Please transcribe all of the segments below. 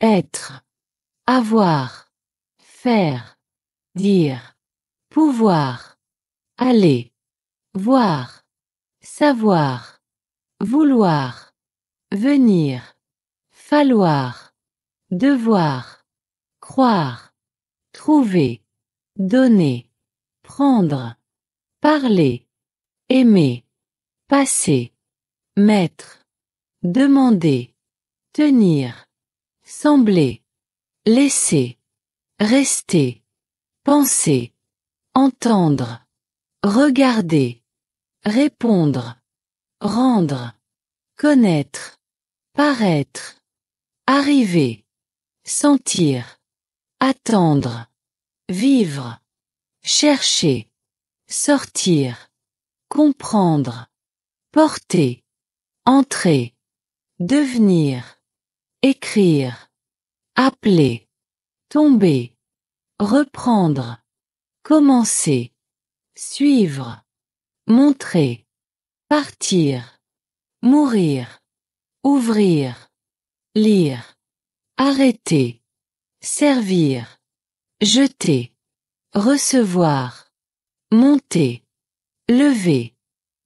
être, avoir, faire, dire, pouvoir, aller, voir, savoir, vouloir, venir, falloir, devoir, croire, trouver, donner, prendre, parler, aimer, passer, mettre, demander, tenir, sembler, laisser, rester, penser, entendre, regarder, répondre, rendre, connaître, paraître, arriver, sentir, attendre, vivre, chercher, sortir, comprendre, porter, entrer, devenir, écrire, appeler, tomber, reprendre, commencer, suivre, montrer, partir, mourir, ouvrir, lire, arrêter, servir, jeter, recevoir, monter, lever,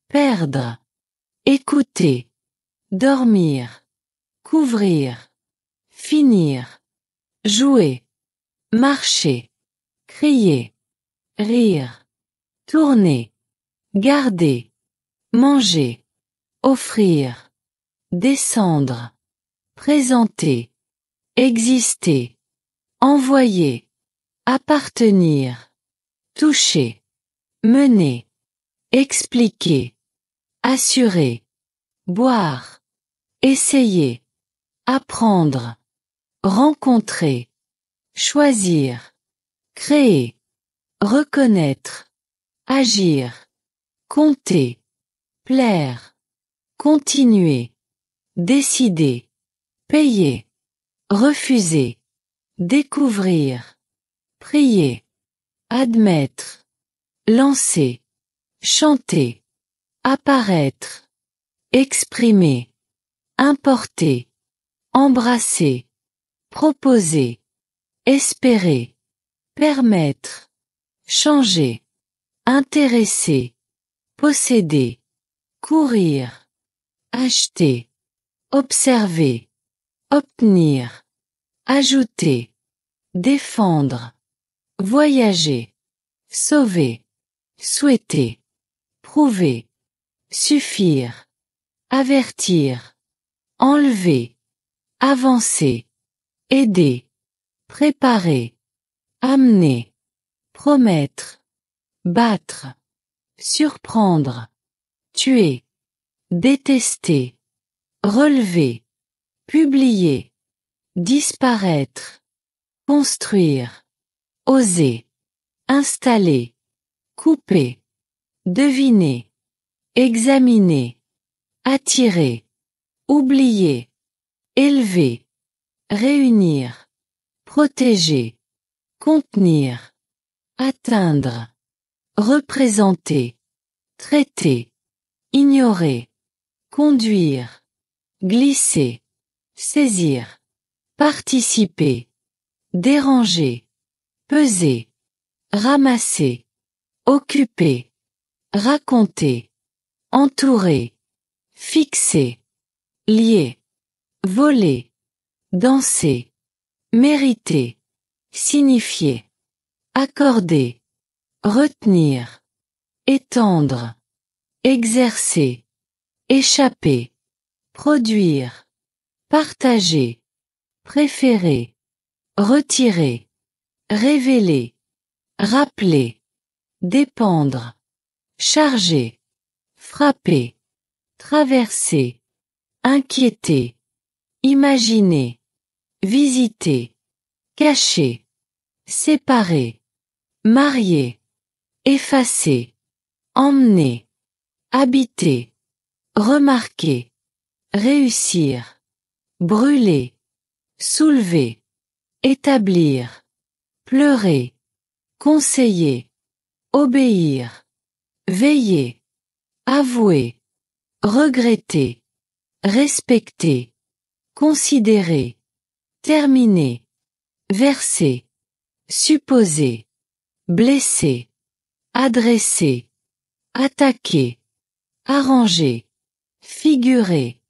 perdre, écouter, dormir, couvrir, finir, jouer, marcher, crier, rire, tourner, garder, manger, offrir, descendre, présenter, exister, envoyer, appartenir, toucher, mener, expliquer, assurer, boire, essayer, apprendre, rencontrer, choisir, créer, reconnaître, agir, compter, plaire, continuer, décider, payer, refuser, découvrir, prier, admettre, lancer, chanter, apparaître, exprimer, importer, embrasser, proposer, espérer, permettre, changer, intéresser, posséder, courir, acheter, observer, obtenir, ajouter, défendre, voyager, sauver, souhaiter, prouver, suffire, avertir, enlever, avancer, aider, préparer, amener, promettre, battre, surprendre, tuer, détester, relever, publier, disparaître, construire, oser, installer, couper, deviner, examiner, attirer, oublier, élever, réunir, protéger, contenir, atteindre, représenter, traiter, ignorer, conduire, glisser, saisir, participer, déranger, peser, ramasser, occuper, raconter, entourer, fixer, lier, voler, danser, mériter, signifier, accorder, retenir, étendre, exercer, échapper, produire, partager, préférer, retirer, révéler, rappeler, dépendre, charger, frapper, traverser, inquiéter, imaginer, visiter, cacher, séparer, marier, effacer, emmener, habiter, remarquer, réussir, brûler, soulever, établir, pleurer, conseiller, obéir, veiller, avouer, regretter, respecter, considérer, terminer, verser, supposer, blesser, adresser, attaquer, arranger, figurer,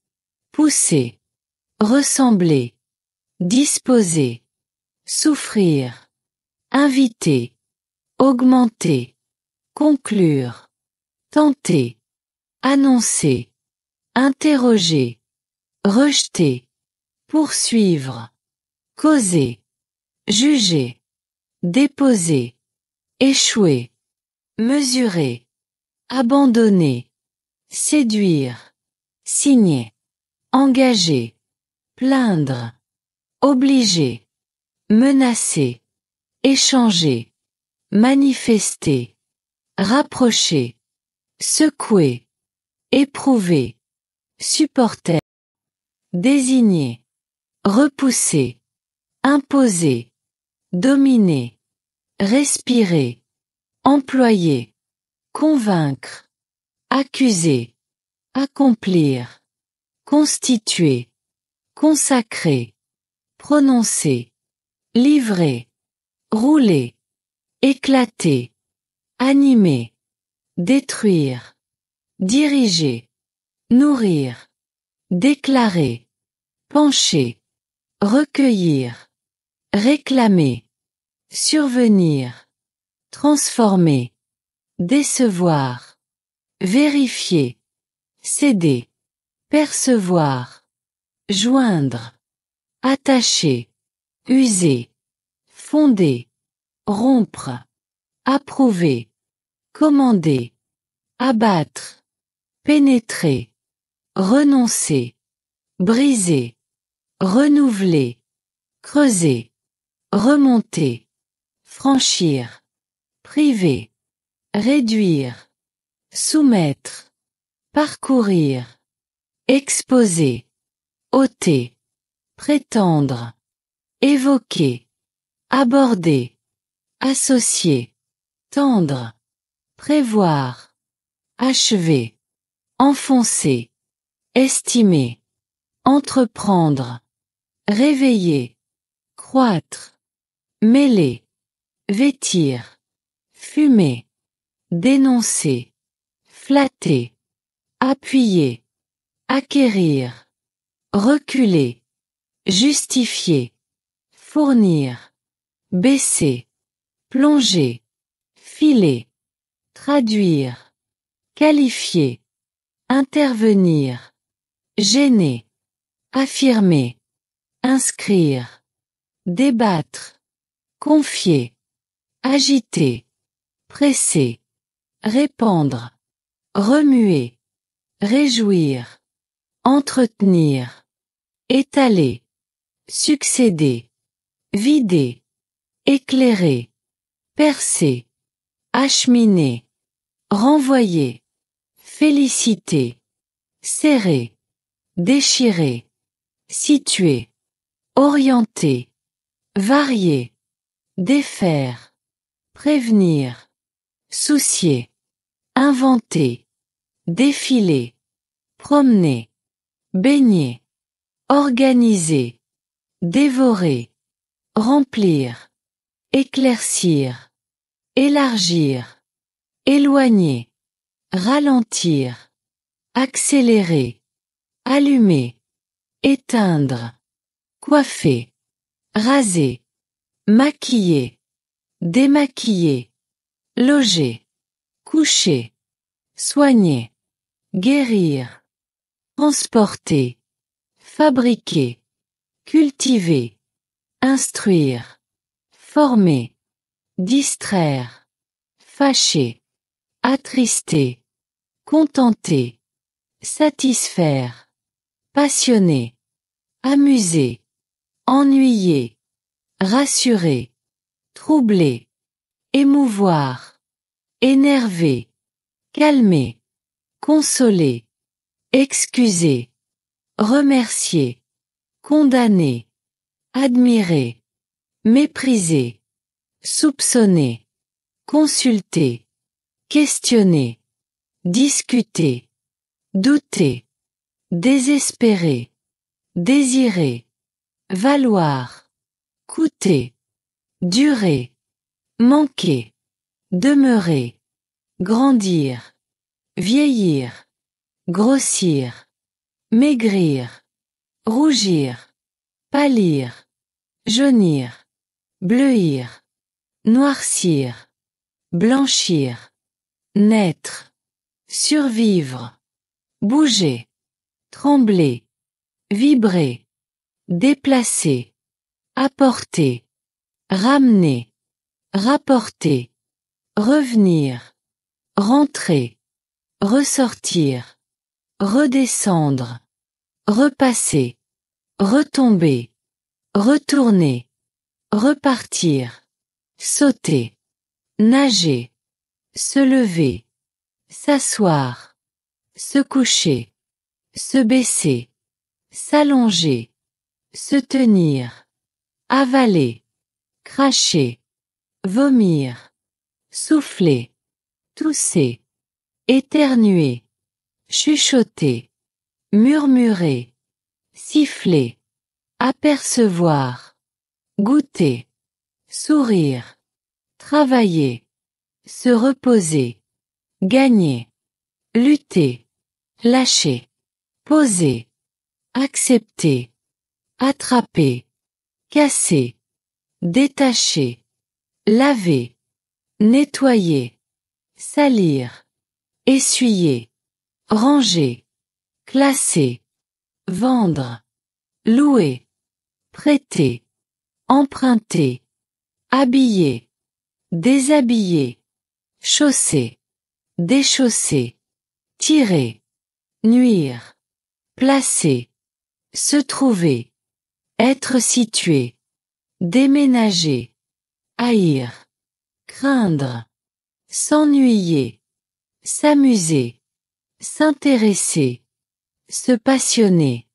pousser, ressembler, disposer, souffrir, inviter, augmenter, conclure, tenter, annoncer, interroger, rejeter, poursuivre, causer, juger, déposer, échouer, mesurer, abandonner, séduire, signer, engager, plaindre, obliger, menacer, échanger, manifester, rapprocher, secouer, éprouver, supporter, désigner, repousser, imposer, dominer, respirer, employer, convaincre, accuser, accomplir, constituer, consacrer, prononcer, livrer, rouler, éclater, animer, détruire, diriger, nourrir, déclarer, pencher, recueillir, réclamer, survenir, transformer, décevoir, vérifier, céder, percevoir, joindre, attacher, user, fonder, rompre, approuver, commander, abattre, pénétrer, renoncer, briser, renouveler, creuser, remonter, franchir, priver, réduire, soumettre, parcourir, exposer, ôter, prétendre, évoquer, aborder, associer, tendre, prévoir, achever, enfoncer, estimer, entreprendre, réveiller, croître, mêler, vêtir, fumer, dénoncer, flatter, appuyer, acquérir, reculer, justifier, fournir, baisser, plonger, filer, traduire, qualifier, intervenir, gêner, affirmer, inscrire, débattre, confier, agiter, presser, répandre, remuer, réjouir, entretenir, étaler, succéder, vider, éclairer, percer, acheminer, renvoyer, féliciter, serrer, déchirer, situer, orienter, varier, défaire, prévenir, soucier, inventer, défiler, promener, baigner, organiser, dévorer, remplir, éclaircir, élargir, éloigner, ralentir, accélérer, allumer, éteindre, coiffer, raser, maquiller, démaquiller, loger, coucher, soigner, guérir, transporter, fabriquer, cultiver, instruire, former, distraire, fâcher, attrister, contenter, satisfaire, passionner, amuser, ennuyer, rassurer, troubler, émouvoir, énerver, calmer, consoler, excuser, remercier, condamner, admirer, mépriser, soupçonner, consulter, questionner, discuter, douter, désespérer, désirer, valoir, coûter, durer, manquer, demeurer, grandir, vieillir, grossir, maigrir, rougir, pâlir, jaunir, bleuir, noircir, blanchir, naître, survivre, bouger, trembler, vibrer, déplacer, apporter, ramener, rapporter, revenir, rentrer, ressortir, redescendre, repasser, retomber, retourner, repartir, sauter, nager, se lever, s'asseoir, se coucher, se baisser, s'allonger, se tenir, avaler, cracher, vomir, souffler, tousser, éternuer, chuchoter, murmurer, siffler, apercevoir, goûter, sourire, travailler, se reposer, gagner, lutter, lâcher, poser, accepter, attraper, casser, détacher, laver, nettoyer, salir, essuyer, ranger, classer, vendre, louer, prêter, emprunter, habiller, déshabiller, chausser, déchausser, tirer, nuire, placer, se trouver, être situé, déménager, haïr, craindre, s'ennuyer, s'amuser, s'intéresser, se passionner,